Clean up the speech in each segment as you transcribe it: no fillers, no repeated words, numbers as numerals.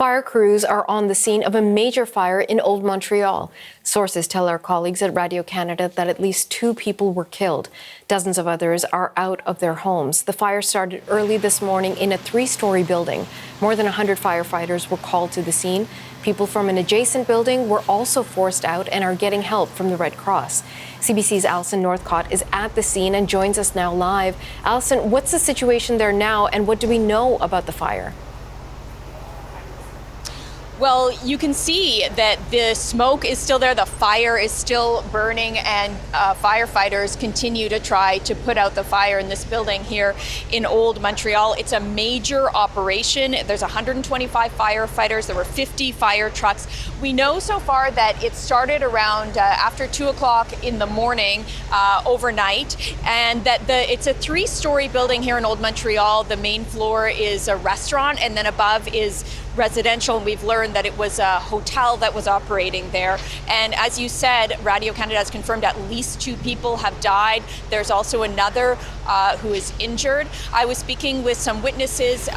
Fire crews are on the scene of a major fire in Old Montreal. Sources tell our colleagues at Radio Canada that at least 2 people were killed. Dozens of others are out of their homes. The fire started early this morning in a 3-story building. More than 100 firefighters were called to the scene. People from an adjacent building were also forced out and are getting help from the Red Cross. CBC's Alison Northcott is at the scene and joins us now live. Alison, what's the situation there now and what do we know about the fire? Well, you can see that the smoke is still there, the fire is still burning, and firefighters continue to try to put out the fire in this building here in Old Montreal. It's a major operation. There's 125 firefighters. There were 50 fire trucks. We know so far that it started around after 2 o'clock in the morning overnight, and that it's a 3-story building here in Old Montreal. The main floor is a restaurant, and then above is residential. We've learned that it was a hotel that was operating there. And as you said, Radio Canada has confirmed at least 2 people have died. There's also another who is injured. I was speaking with some witnesses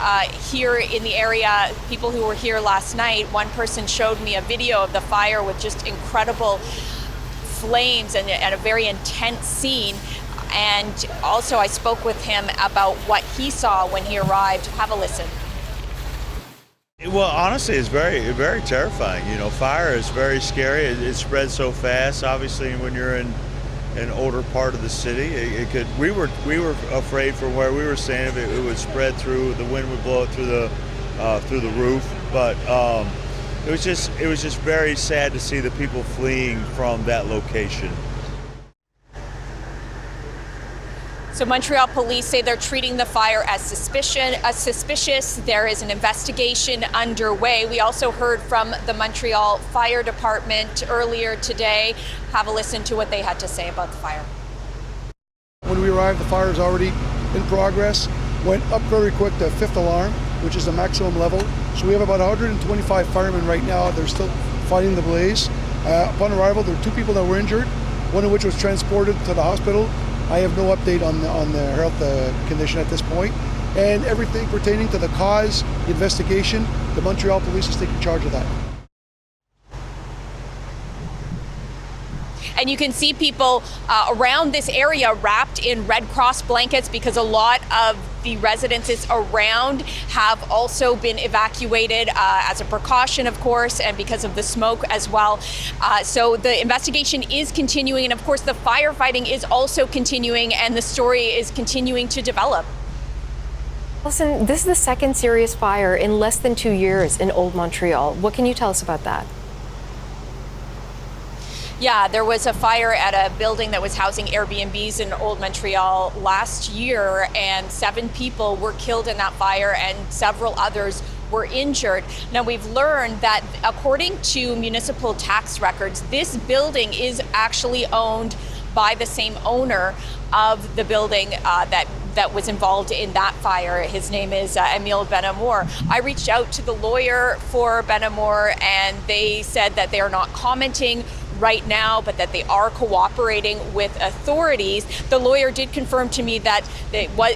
here in the area, people who were here last night. One person showed me a video of the fire with just incredible flames and a very intense scene. And also I spoke with him about what he saw when he arrived. Have a listen. Well, honestly, it's very terrifying. You know, fire is very scary. It spreads so fast. Obviously, when you're in an older part of the city, it could. We were afraid from where we were staying if it would spread through. The wind would blow it through the roof. But it was just very sad to see the people fleeing from that location. So Montreal police say they're treating the fire as suspicious. There is an investigation underway. We also heard from the Montreal Fire Department earlier today. Have a listen to what they had to say about the fire. When we arrived, the fire is already in progress. Went up very quick to 5th alarm, which is the maximum level. So we have about 125 firemen right now. They're still fighting the blaze. Upon arrival, there were 2 people that were injured, one of which was transported to the hospital. I have no update on the health condition at this point. And everything pertaining to the cause, the investigation, the Montreal police is taking charge of that. And you can see people around this area wrapped in Red Cross blankets because a lot of the residences around have also been evacuated as a precaution, of course, and because of the smoke as well. So the investigation is continuing, and of course the firefighting is also continuing, and the story is continuing to develop. Alison, this is the second serious fire in less than 2 years in Old Montreal. What can you tell us about that? Yeah, there was a fire at a building that was housing Airbnbs in Old Montreal last year, and 7 people were killed in that fire and several others were injured. Now, we've learned that according to municipal tax records, this building is actually owned by the same owner of the building that was involved in that fire. His name is Emile Benamor. I reached out to the lawyer for Benamor, and they said that they are not commenting right now, but that they are cooperating with authorities. The lawyer did confirm to me that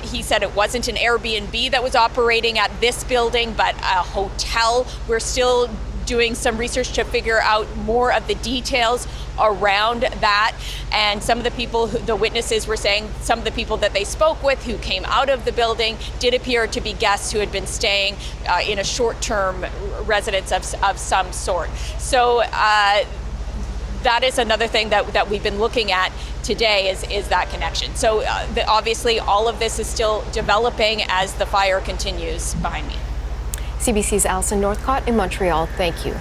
he said it wasn't an Airbnb that was operating at this building, but a hotel. We're still doing some research to figure out more of the details around that. And some of the people, the witnesses were saying some of the people that they spoke with who came out of the building did appear to be guests who had been staying in a short-term residence of some sort. So that is another thing that we've been looking at today is that connection. So obviously all of this is still developing as the fire continues behind me. CBC's Alison Northcott in Montreal, thank you.